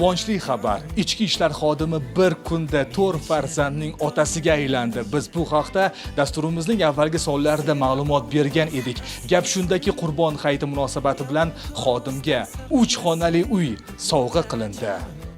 Quvonchli xabar. Ichki ishlar xodimi bir kunda 4 farzandning otasiga aylandi. Biz bu haqda dasturimizning avvalgi sonlarida ma'lumot bergan edik. Gap shundaki, Qurbon hayiti munosabati bilan xodimga 3 xonali uy sovg'a qilindi.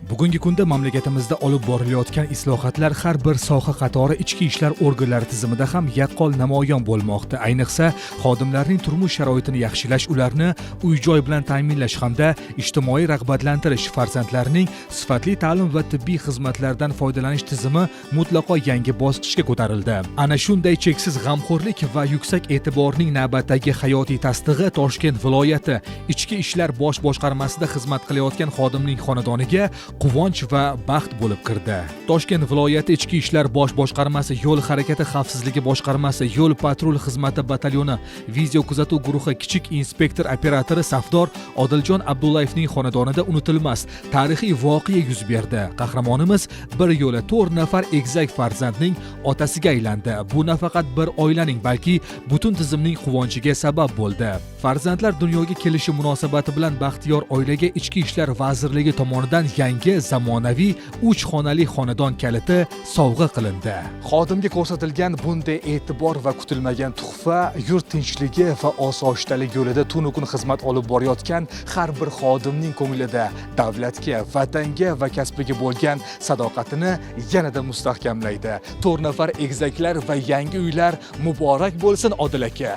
Bugungi kunda mamlakatimizda olib borilayotgan islohotlar har bir soha qatori ichki ishlar organlari tizimida ham yaqqol namoyon bo'lmoqda. Ayniqsa, xodimlarning turmush sharoitini yaxshilash, ularni uy-joy bilan ta'minlash hamda ijtimoiy rag'batlantirish, farzandlarining sifatli ta'lim va tibbiy xizmatlardan foydalanish tizimi mutlaqo yangi bosqichga ko'tarildi. Ana shunday cheksiz g'amxo'rlik va yuksak e'tiborning navbatdagi hayotiy tasdig'i Toshkent viloyati Ichki ishlar bosh boshqarmasida xizmat qilayotgan xodimning xonadoniga quvonch va baxt bo'lib kirdi. Toshkent viloyati Ichki ishlar bosh boshqarmasi yo'l harakati xavfsizligi boshqarmasi yo'l patrul xizmati batalyoni video kuzatuv guruhi kichik inspektor operatori Safdor Odiljon Abdullayevning xonadonida unutilmas tarixiy voqea yuz berdi. Qahramonimiz bir yo'la 4 nafar egizak farzandning otasiga aylandi. Bu nafaqat bir oilaning, balki butun tizimning quvonchiga sabab bo'ldi. Farzandlar dunyoga kelishi munosabati bilan baxtiyor oilaga Ichki ishlar vazirligi tomonidan yangi zamonaviy 3 xonali xonadon kaliti sovg'a qilindi. Xodimga ko'rsatilgan bunday e'tibor va kutilmagan tuhfa yurt tinchligi va osoyishtalik yo'lida tun-kun xizmat olib borayotgan har bir xodimning ko'nglida davlatga, vatanga va kasbiga bo'lgan sadoqatini yanada mustahkamlaydi. 4 nafar egizaklar va yangi uylar muborak bo'lsin Odil aka.